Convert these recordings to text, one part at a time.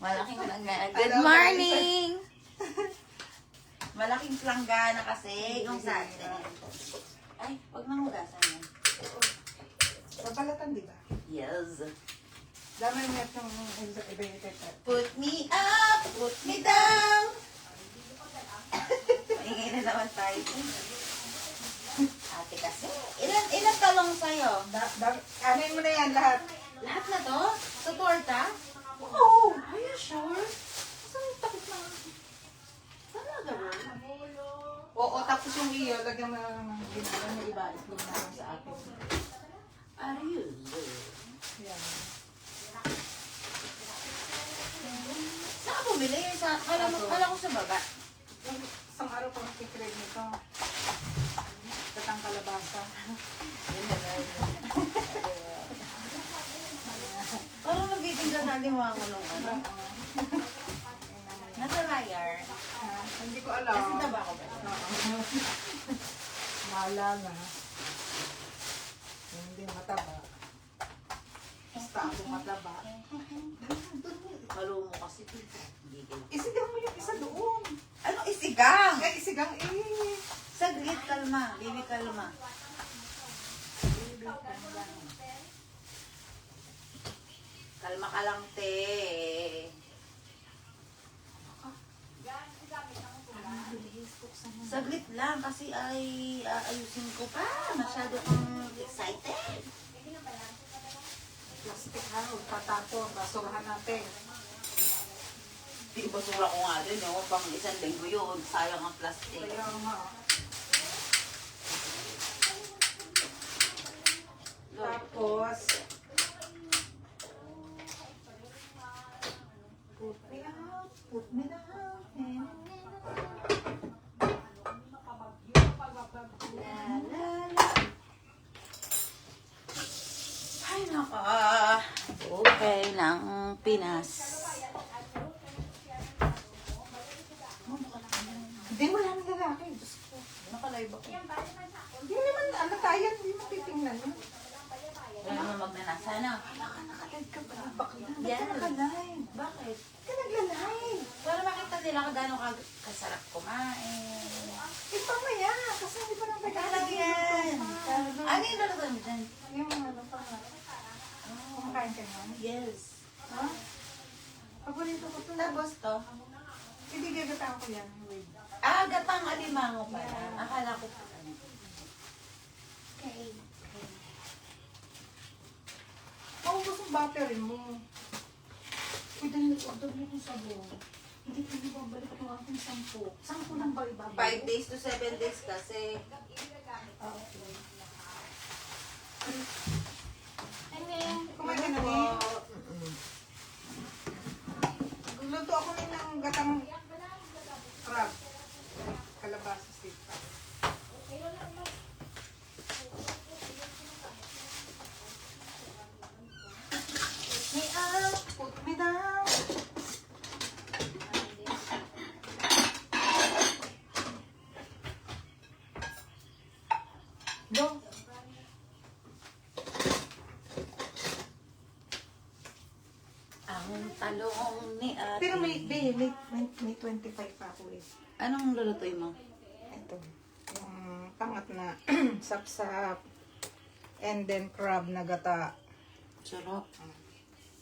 Malaking planggana. Good morning! Malaking planggana kasi yung sa atin. Ay, huwag nang hugasan yan. Babalatan, di ba? Yes. Dami mo yung iba-iba. Put me up, put me down. Maingay na naman tayo. Ate kasi. Ilan talong sa'yo? Anin mo na yan lahat. Lahat na to? Sa torta? Oo. Are you sure? Saan yung takot na? Talaga ba? Oo, tapos yung iyo, lagyan mo na ng ginagawa na iba. Islog na lang sa akin. Are you sure? Yan. Saan ka bumili? Kala ko sa baba. Isang araw pa makikrave nito. Katang kalabasa. Parang nagtitinda natin mga kulong ano. Nasa layar. Hindi ko alam. Kasi taba ko ba? Mahala na. Hindi mataba. Basta ako mataba. Malo mo kasi. Isigang mo yung isa doon. Ano isigang? Ay, isigang eh. Saglit, kalma. Baby, kalma. Kalma ka lang, te. Saglit lang kasi ay ayusin ko pa. Masyado kang excited. Plastic ha, patapon, basurahan natin. Di basura ko nga din, no? Pang isang linggo yun. Sayang ang plastic. Kaya nga. Tapos, put me out, put me down. La, la, la. Ay, naka. Okay ng Pinas. Hindi, wala nang lalaki. Diyos ko. Nakalive ako. Hindi naman, ano tayo, hindi mo titingnan yun. Wala naman magnanasa, no? Nakalive ka ba? Bakit? Yan. Nakalive. Bakit? Ka nagla-live. Para makita nila kung gano'ng kasarap kumain. Eh, pamaya. Kasi hindi pa nang Talaga yan. Ano yung lalagoy mo dyan? Yung ano pa. Kumakain ka naman. Yes. Ha? Paborito ko ito. Tapos to? Hindi gagataan ko yan. Wait. Ah, gatang alimango pala. Akala ko pa. Okay. Maubos ang battery mo. Uy, dahil order mo kung sabon. Hindi ko babalik yung aking 10. 10 lang ba ibabalik? 5 days to 7 days kasi. Ah, okay. Ano? Kumain ka na po? rin? Luto ako rin ng gatang crab. Kalabasa sita. Put me up, put me down. Go. Ang talong ni ate. Pero may 25 pa ako eh. Anong lulutuin mo? Ito. Yung pangat na sapsap. And then crab na gata. Sarap.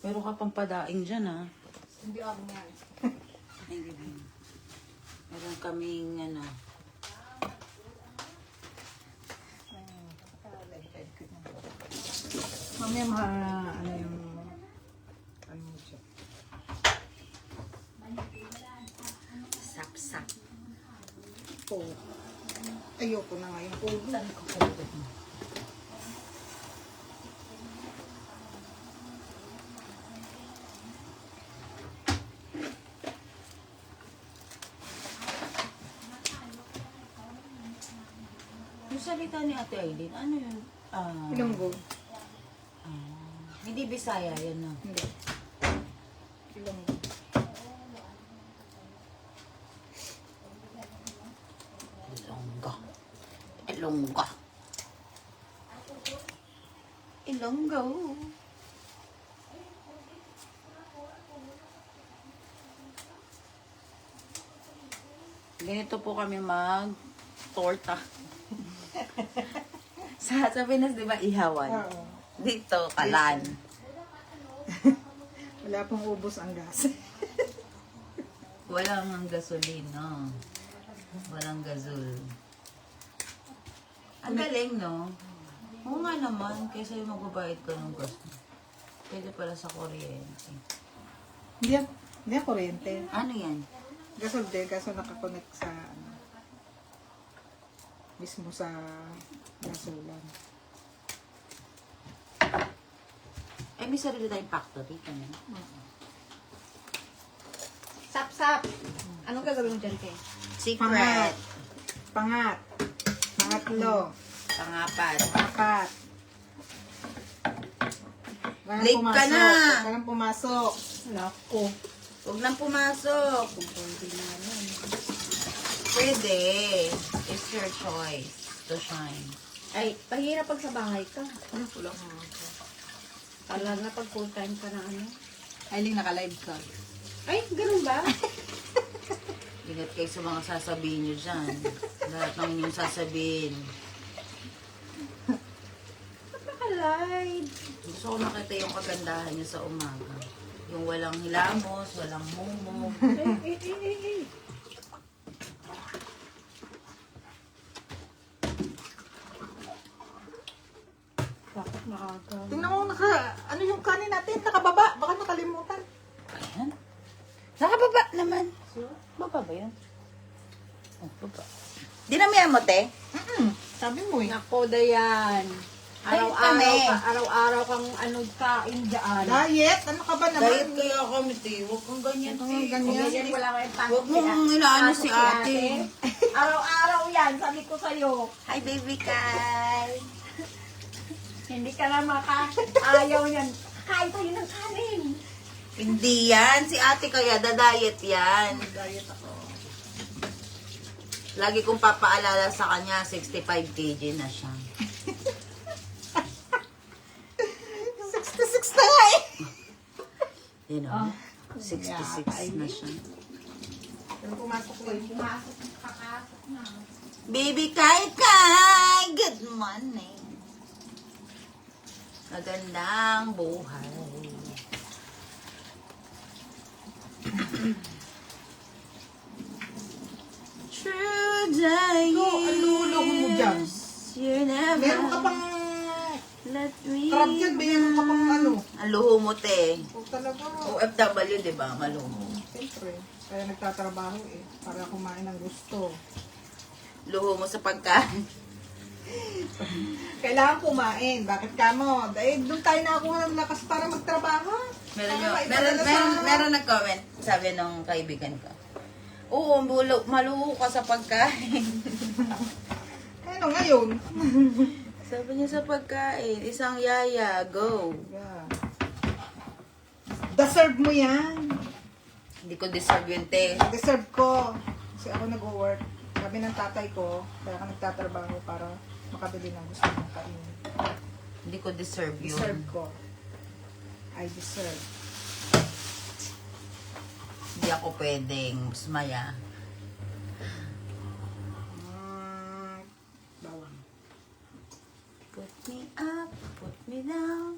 Pero ka pang padaing dyan, ha? Hindi ako nga. Hindi ba? Meron kaming, ano, Mamaya ano yung ano mo siya. sap-sap. Po. Ayoko na nga yung po. Saan ko pagod mo? Yung salita ni Ate Aileen, ano yun? Ilonggo. Hindi Bisaya, yan no? Hindi. Ilonggo. Ilongga. Ilongga. Ilonggo. Ganito po kami mag-torta. sa Pinas, di ba, ihawan? Oo. Dito, kalan. Wala pong ubos ang gas. Walang gasolin, no? Walang gasol. Ang galing, no? Oo nga naman, kaysa yung magbabayad ka ng gas. Pwede pala sa kuryente. Hindi yan kuryente. Ano yan? Gasol din, kaso nakakonect sa ano, mismo sa gasulan. Eh, may sarili tayong factory. Ano? Sap-sap. Anong gagawin mo dyan, Kay? Secret. Pangat. Pangatlo. Pangapat. Apat. Huwag Late ka na. Huwag ka nang pumasok. Nako. Huwag nang pumasok. Pwede. It's your choice to shine. Ay, pahirap pag sa bahay ka. Ano pula ko? Tala na pag full time ka na ano. Ailing naka-live ka. Ay, ganun ba? Ingat kayo sa mga sasabihin nyo dyan. Lahat ng inyong sasabihin. Naka-live. Gusto ko makita yung kagandahan nyo sa umaga. Yung walang hilamos, walang mumo. Eh. Bakit maaga? Tingnan mo, ano yung kanin natin? Nakababa. Baka nakalimutan. Ayan. Nakababa naman. Baba ba yun? Oh, baba. Dinamihan mo, te? Sabi mo eh. Nako, Dayan. Araw-araw kang ano kain dyan. Diet? Ano ka ba naman? Diet kaya kami, te. Huwag kang ganyan, te. Ganyan, wala kayong pasok. Huwag mong inaano si ate. Araw-araw yan, sabi ko sa'yo. Hi, baby Kai. Hindi ka na ayaw niyan. Kain tayo ng kanin. Hindi yan. Si ate kaya, da-diet yan. Diet ako. Lagi kong papaalala sa kanya, 65 kg na siya. 66 na nga eh. You know, 66 na siya. Pero pumasok ko eh. Pumasok, kakasok na. Baby Kai Kai! Good morning. Magandang buhay. True day. Ang lulo mo dyan. You never Meron ka pang let me crab yan. Meron ka pang ano. Ang luho mo, te. O talaga. OFW, di ba? Maluho. Siyempre. Kaya nagtatrabaho eh. Para kumain ng gusto. Luho mo sa pagkain. Kailangan kumain. Bakit ka mo? Dahil doon tayo nakakuha ng lakas para magtrabaho. Meron nag-comment, sabi nung kaibigan ko. Oo, maluho ka sa pagkain. Ano ngayon? Sabi niya sa pagkain, isang yaya, go. Yeah. Deserve mo yan. Hindi ko deserve yun, te. Deserve ko. Kasi ako nag-work. Sabi ng tatay ko, kaya ako nagtatrabaho para makabili ng gusto mong kainin. Hindi ko deserve yun. Deserve ko. I deserve. Hindi ako pwedeng sumaya. Bawang. Put me up, put me down.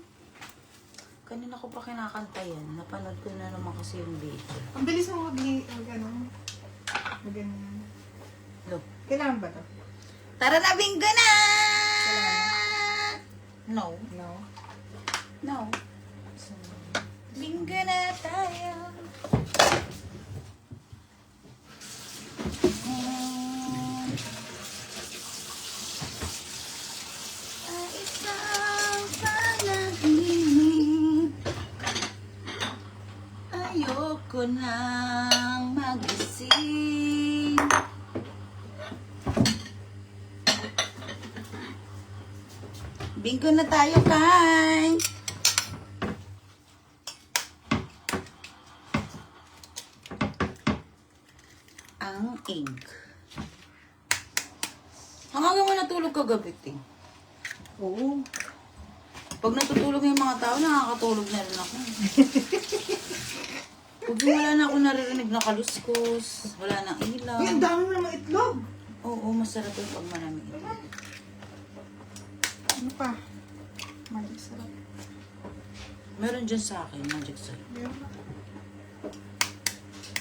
Kanina ko pa kinakanta yan. Napanood ko na naman kasi yung video. Ang bilis mo mag-ano. Mag-ganyan. Look. Kailangan ba ito? Tara na, bingo na! No. No. No. Bingo na tayo. Ay, isang panaginip. Ayoko nang magising. Bingo na tayo, Kai. Ang ink. Hanggang mo natulog kagabi, te. Oo. Pag natutulog yung mga tao, nakakatulog na rin ako. Pag wala na ako naririnig na kaluskos, wala nang ilaw. Uy, ang dami mo naman itlog. Oo, masarap yung pag maraming itlog. Ano pa? Magic sarap. Meron dyan sa akin, magic syrup. Meron pa.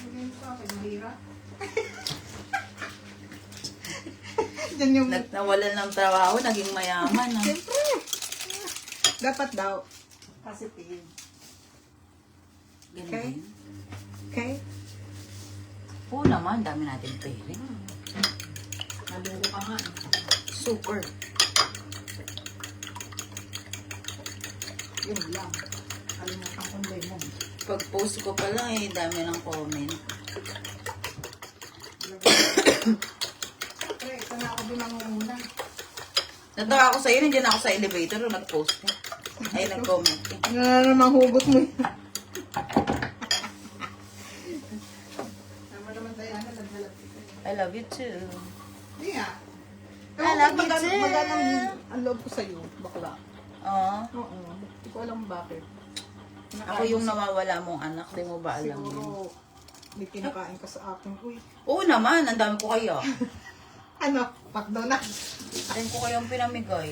Lagyan mo sa akin, mahirap. Diyan yung... Nawalan ng trabaho, naging mayaman. Ah. Siyempre. Dapat daw. Positive. Ganun Okay. din. Okay? Oo naman, dami natin pera. Nalungo ka nga. Super. Yun lang. Kalimutan kong lemon. Pag-post ko pa lang eh, dami ng comment. Pre, ito na ako binangungunan. Natawa ako sa'yo, nandiyan ako sa elevator nung nag-post ka. Ay, nag-comment ka. Ano na namang hugot mo yun? Tama naman tayo, ano, naglalapit. I love you too. Hindi nga. I love you too. Magandang ang loob ko sa'yo, bakla. Oo. Oo. Hindi ko alam bakit. Ako yung nawawala mong anak, di mo ba alam yun? Siguro, may kinakain ka sa akin. Uy, Oo naman, ang dami ko kayo. ano? McDonald's? Dami ko kayong pinamigay.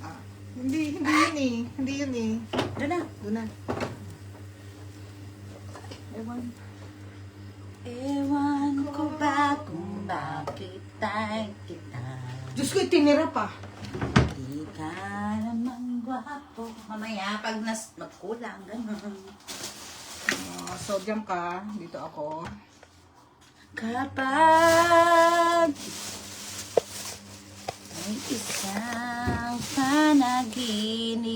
Ah, hindi yun eh. Hindi yun eh. Doon na. Doon na. Ewan. Ewan ko ba kung bakit tayo kita. Diyos ko, tinira pa. Di ka naman gwapo. Mamaya pag magkulang, gano'n. Sodium ka. Dito ako. Kapag may isang panaginip,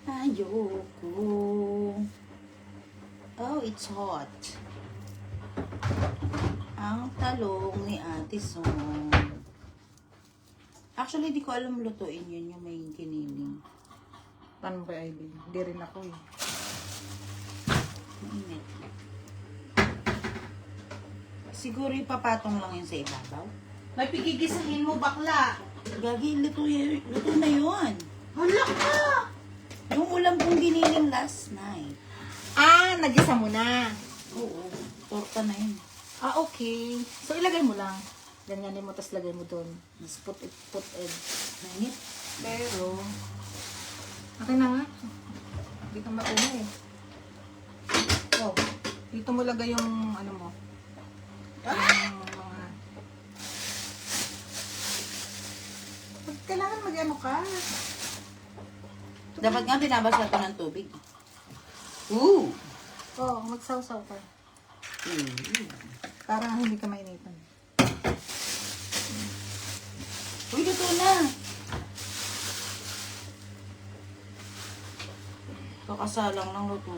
ayoko. Oh, it's hot. Ang talong ni Ate Song. Actually, di ko alam lutuin yun, yung may kiniling. Paano ba, Aileen? Hindi rin ako eh. Mainit. Siguro ipapatong lang yun sa ibabaw. May pigigisahin mo, bakla. Gagi, luto na yun. Hala ka! Yung ulam kong giniling last night. Ah, nagisa mo na. Oo, torta na yun. Ah, okay. So, ilagay mo lang. Ganyanin mo, tapos lagay mo doon. Tapos put it. Mainit. Pero, akin na nga. Hindi ka mauna eh. Oh, dito mo lagay yung ano mo. Yung mga... Kailangan mag-ano ka. Dapat nga binabasa ko ng tubig. Ooh! Oh, magsaw-saw ka. Mm. Para hindi ka mainitan. Uy, luto na! Kakasalang lang luto.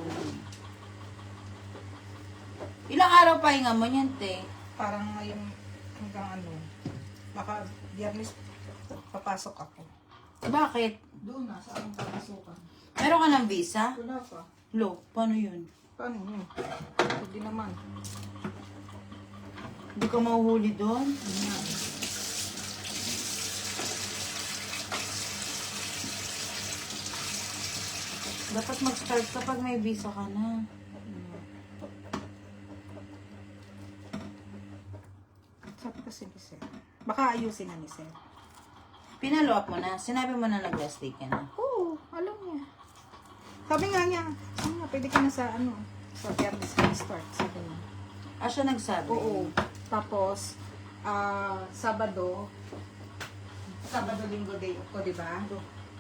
Ilang araw pa hinga mo niyan, te? Parang ngayon hanggang ano. Baka biyernes papasok ako. Bakit? Doon na, sa aming papasukan. Meron ka ng visa? Wala pa. Lo, paano yun? Paano yun? Hindi naman. Hindi ka mahuhuli doon? Dapat mag-start kapag may visa ka na. Sabi kasi ni Sir. Baka ayusin na ni Sir. Pinalo up mo na. Sinabi mo na nag-last day ka na. Oo, alam niya. Sabi nga niya, pwede ka na sa ano, sa Biyernes ka start, sabi niya. Ah, siya nagsabi? Oo. Tapos, Sabado, Linggo day ko, di ba?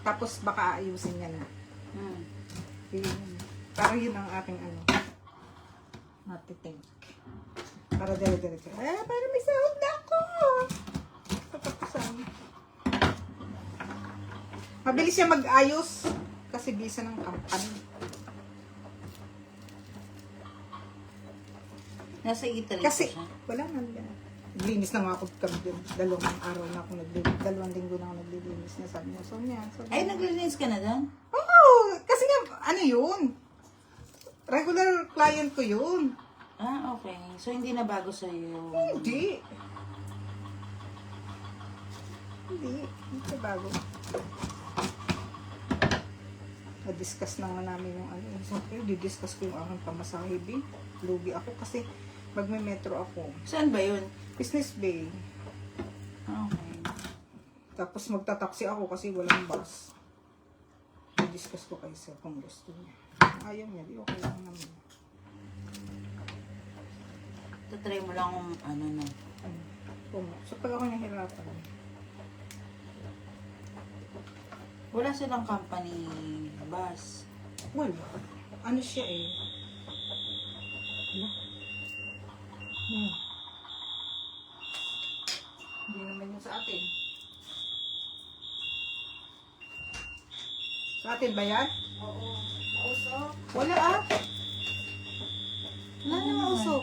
Tapos baka ayusin niya na. Hmm. Yun. Parang yun ang aking ano, natitink. Para dire-diretso. Para may sahod na ako! Katapusan. Mabilis siya mag-ayos kasi bisa ng company. Nasa Italy Kasi, pa siya. wala nga nila. Naglinis na nga ako kami din. 2 araw na ako naglilinis. 2 linggo na ako naglilinis niya. Sabi niya, so niya. Ay, naglilinis ka na doon? Oo! Kasi nga, ano yun? Regular client ko yun. Ah, okay. So, hindi na bago sa'yo. Hindi. Hindi siya bago. Na-discuss naman namin yung ano. Siyempre, di-discuss ko yung aking pamasahe, B. Lugi ako kasi magme-metro ako. Saan ba yun? Business Bay. Okay. Tapos magta-taxi ako kasi walang bus. I-discuss ko kay sir kung gusto niya. Ayaw niya, di okay lang naman. Tatry mo lang kung ano na. So pag ako nahirapan. Wala silang company bus. Wala. Ano siya eh? Wala. Hindi naman yung sa atin. Sa atin ba yan? Oo. Mausok. Wala ah. Wala na mausok.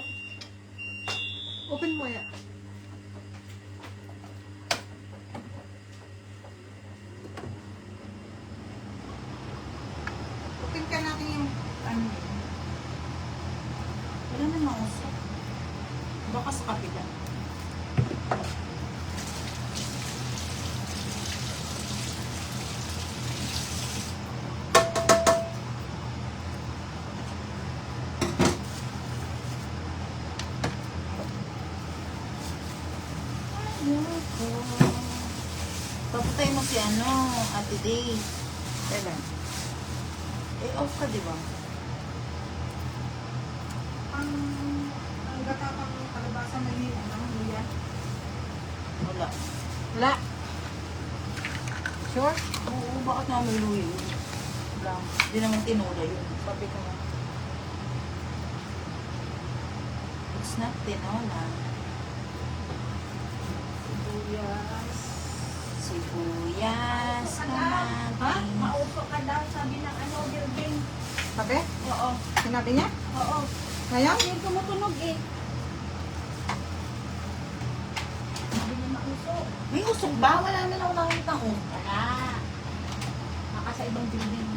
Open mo yan. Open ka natin yung ano. Wala na mausok. Baka sa kapila. Papatay mo si ano, Ate Day. Kailan? Eh, off ka, di ba? Ang gatapang kalabasan na yun, ano, Luya? Wala. Wala. Sure? Oo, bakit nga may luyo yun? Wala. Hindi naman tinula yun. Sabi ko nga. It's not tinola. Sibuyas. Sibuyas, kamatis. Mausok ka daw, sabi ng ano, building. Sabi? Oo. Sinabi niya? Oo. Ngayon? Yung tumutunog eh. Sabi niya mausok. May usok ba? Wala naman ako nakita ko. Wala. Baka sa ibang building.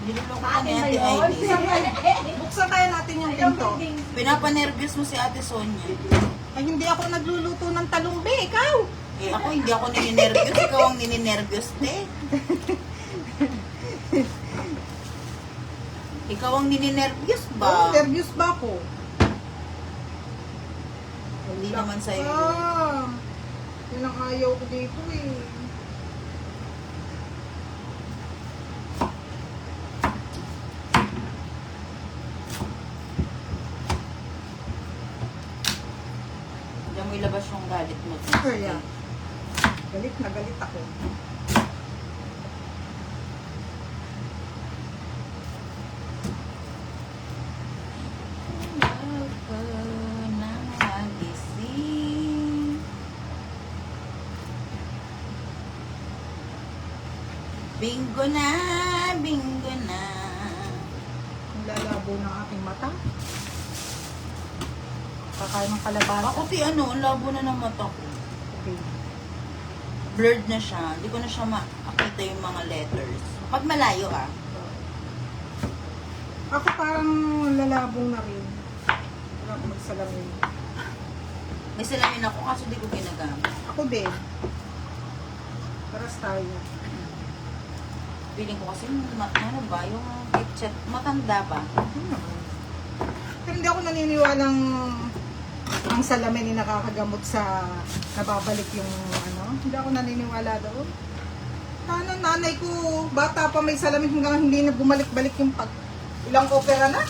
Niluloko Sa ka ni atin ba Ate yun? Aileen. Buksan kaya natin yung Ibang pinto. building. Pinapanervyos mo si Ate Sonia. Ay, hindi ako nagluluto ng talumbi. Ikaw! Eh ako, hindi ako nininervyos. Ikaw ang nininervyos, te. Ikaw ang nininervyos Oh, ba? nervous ba ako? Hindi naman sa'yo. Ah, yun ang ayaw ko dito eh. Diyan mo ilabas yung galit mo. Sure, yeah. Galit na galit ako. Bingo na, bingo na. Ang lalabo ng aking mata. Kakain ng kalabasa. Ako ti ano, ang labo na ng mata ko. Okay. Blurred na siya. Hindi ko na siya makita yung mga letters. Pag malayo ah. Ako parang lalabong na rin. Wala akong magsalamin. May salamin ako kaso di ko ginagamit. Ako din. Paras tayo. Feeling ko kasi ano ba, yung picture, matanda ba? Pero hindi ako naniniwalang ang salamin ay nakakagamot sa nababalik yung ano. Hindi ako naniniwala doon. Paano nanay ko, bata pa may salamin hanggang hindi na bumalik-balik yung pag ilang opera na.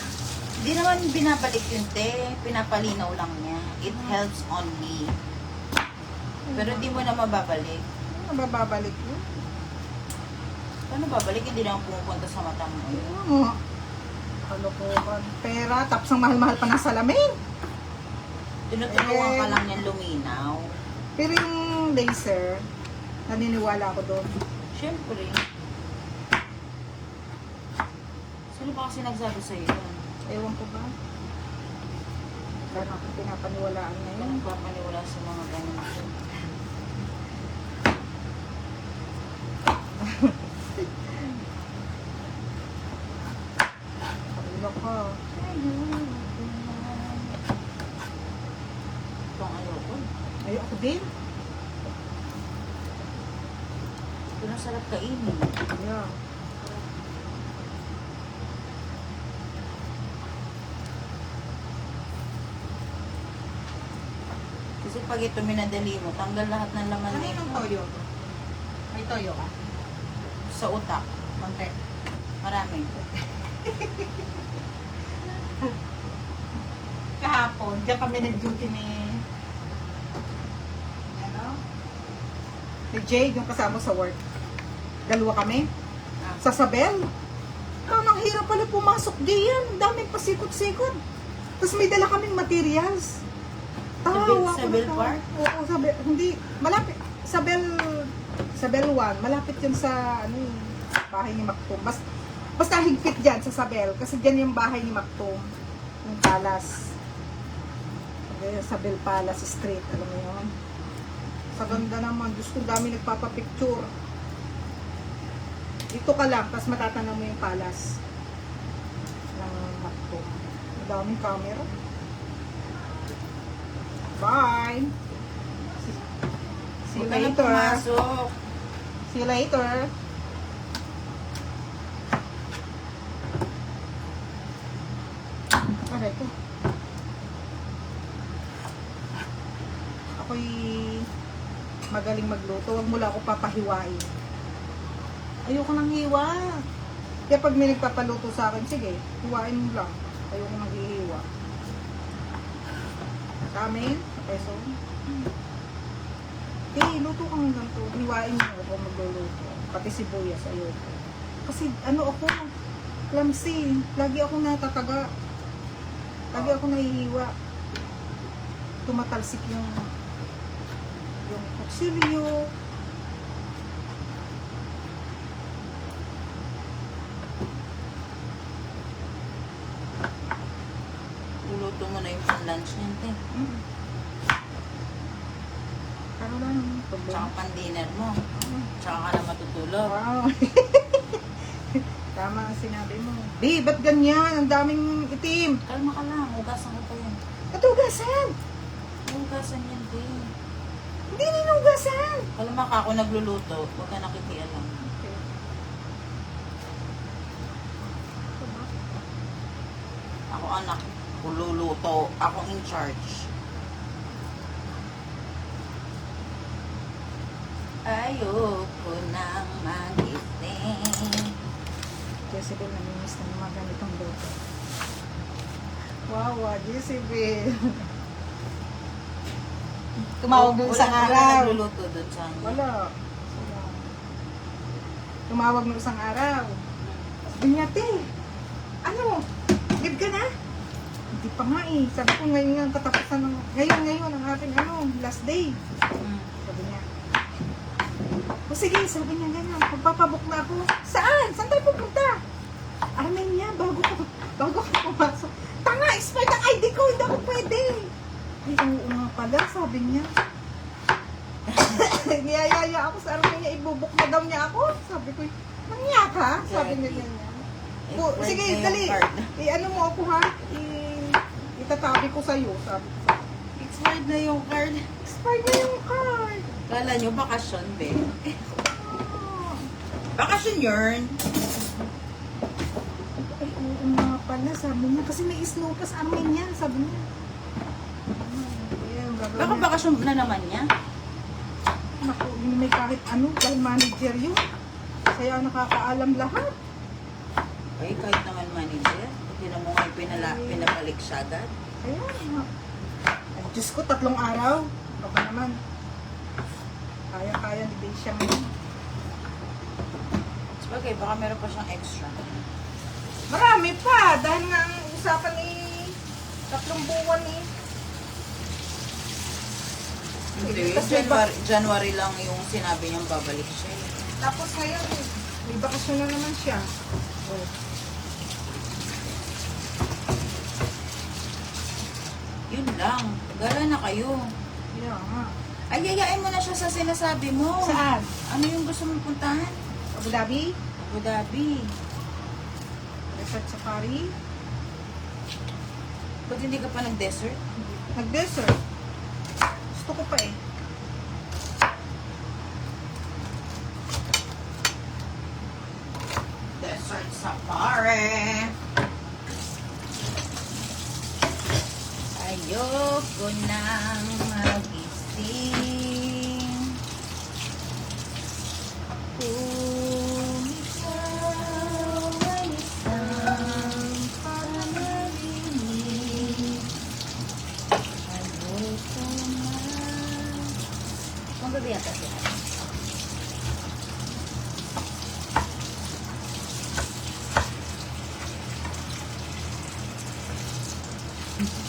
Hindi naman binabalik yun, te. Pinapalinaw lang niya. It helps only. Pero di mo na mababalik. Ano mababalik yun? Paano babalik? Hindi lang pumupunta sa mata mo. Oo. Kalokohan. Pera, tapos ang mahal-mahal pa ng salamin. Tinutulungan ka lang niyan luminaw. Pero yung laser, naniniwala ako doon. Siyempre. Sino ba kasi nagsabi sa'yo yun? Ewan ko ba? Kaya ako pinapaniwalaan Ano ngayon. nang papaniwala sa mga ganun? Pagilo ko. Itong ayoko. Ay, ako din. Ito na sarap kainin. Yeah. Kasi pag ito minadali mo, tanggal lahat ng laman Ano nito. yung toyo? May toyo ka? Sa utak. Konti. Marami. Kahapon, diyan kami nag-duty ni Jade, yung kasama sa work. Dalawa kami. Sa Sabel. Ang hirap pala pumasok diyan. Ang daming pasikot-sikot. Tapos may dala kaming materials. Sabel na Park? Oo, Sabel. Hindi. Malapit. Sabel 1. Malapit yun sa bahay ni Maktum. Basta higpit dyan sa Sabel. Kasi dyan yung bahay ni Maktum. Yung Palace. Sabel Palace Street. Alam mo yun? Sa ganda naman. Diyos ko, dami nagpapapicture. Dito ka lang, tapos matatanaw mo yung Palace ng Maktum. Ang daming camera. Bye! See you Huwag ka na later. pumasok. See you later. Aray ko. Ako'y magaling magluto. Huwag mo lang ako papahiwain. Ayoko nang hiwa. Kaya pag may nagpapaluto sa akin, sige, hiwain mo lang. Ayoko nang hihiwa. Sa amin, sa peso. Luto ka ng ganito. Hiwain mo ako magluluto. Pati sibuyas, ayoko. Kasi ano ako, clumsy. Lagi ako natataga. Lagi ako nahihiwa. Tumatalsik yung kutsilyo. Uluto mo na yung pan-lunch niyan, te. Ano lang yung Tsaka problema? pan-dinner mo. Tsaka ka na matutulog. Wow. Tama ang sinabi mo. Di, ba't ganyan? Ang daming itim. Kalma ka lang. Hugasan ko pa yan. Katugasan! Hugasan yan, te. Hindi ninugasan! Kalma ka ako nagluluto. Huwag ka nakikialam. Ako anak. Luluto. Ako in charge. Ayoko nang magising. Jezebel, namimiss na ng mga ganitong luto. Wow, Jezebel. Tumawag doon isang Wala araw. nagluluto doon sa amin. Wala. Tumawag ng isang araw. Sabi niya, te, ano? Live ka na? Hindi pa nga eh. Sabi ko ngayon ang katapusan ng... Ngayon ang ating last day. Mm. Sabi niya. O sige, sabi niya ganyan. Pagpapabook na ako. Saan? Saan tayo pupunta? Armenia, bago ako pumasok. Tanga, expired ang ID ko. Hindi ako pwede. Ay, oo nga pala, sabi niya. Niyayaya ako sa Armenia. Ibubuk na daw niya ako. Sabi ko, nangya ka? Sabi niya ganyan. O, Expired sige, na yung dali. card. Ano mo ako ha? Itatabi ko sa'yo. Sabi ko. Expired na yung card. Expired na yung card. Kala nyo, bakasyon, be. Ah. Bakasyon yun. Ay, oo nga pala, sabi niya. Kasi may snow pa sa Armenia, sabi niya. Ayan, gagawin Baka niya. bakasyon na naman niya. Naku, hindi may kahit ano, dahil manager yun. Kaya nakakaalam lahat. Ay, kahit naman manager. Hindi na mo nga pinabalik siya agad. Kaya, ay, Diyos ko, 3 araw. Baka naman. Kaya-kaya ni Deisha ngayon. Sabagay, baka meron pa siyang extra. Marami pa, dahil nga ang usapan eh, 3 buwan eh. Hindi, Kasi January lang yung sinabi niyang babalik siya. eh. Tapos ngayon, may bakasyon na naman siya. Oh. Yun lang. Gala na kayo. Yeah, nga. Ay, yayain mo na siya sa sinasabi mo. Saan? Ano yung gusto mong puntahan? Abu Dhabi? Abu Dhabi. Resort Safari? Ba't hindi ka pa nag-desert? Nag-desert. Gusto ko pa eh. Desert Safari. Ay, Ayoko nang magising. Kung ikaw ay isang panaginip, ayoko na. Magabi yata siya.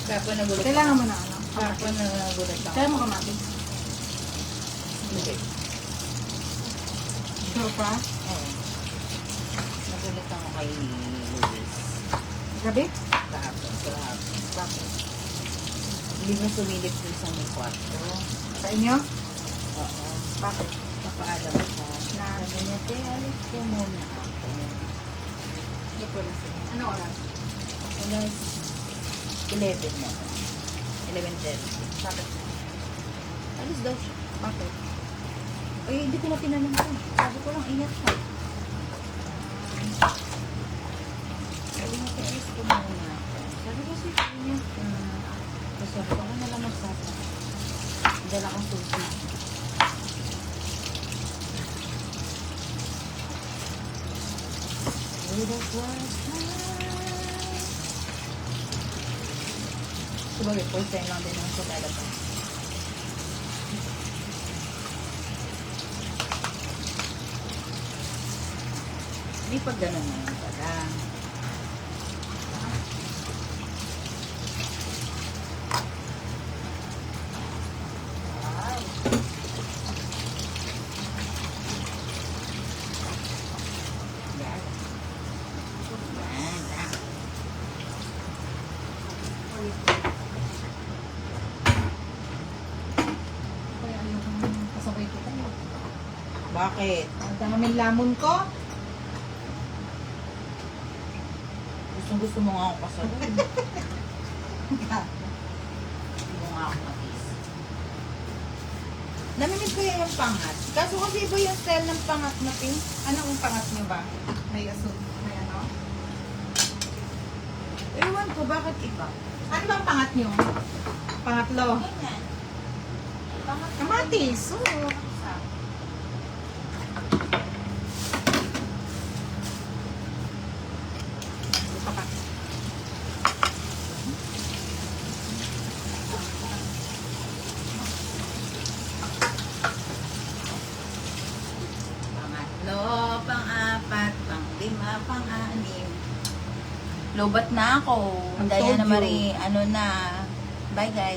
Kapag nagulat Kailangan mo na ano? Kapag nagulat ako. Kaya mo kamatis. Hindi. Sure pa? Oo. Nagulat ako kay Luis. Gabi? Kahapon. Bakit? Hindi mo sumilip dun sa may kwarto. Sa inyo? Oo. Bakit? Papaalam ko. Sabi niya, te, alis ko muna ako. Hindi ko lang sila. Ano oras? Alas 11 na. 11:30. Bakit? Alis daw siya. Bakit? Ay, hindi ko na tinanong ko. Sabi ko lang, ingat ka. Sabi niya, te, alis ko muna ako. Sabi ko, sige, ingat ka. Tapos sabi ko, ako na lang magsasa. Dala kang susi. Sabagay, first time lang din ako sa lalabas. Hindi pag ganun na yun pala. Yan. Yan. Kaya yung kasabay kita. Bakit? Ang daming lamon ko. Gusto mo nga ako kasaluhin. Gusto mo nga ako matis. Naminig ko yung pangat. Kaso kasi iba yung style ng pangat na pink. Anong pangat niyo ba? May asul. May ano? Ewan ko, bakit iba? Ano bang pangat niyo? Pangatlo. Ganyan. Pangat Kamatis. Oo. Ito pa. Pangatlo, pang-apat, pang-lima, pang-anim. Lobat na ako. I Diana told you. Marie, ano na. Bye guys.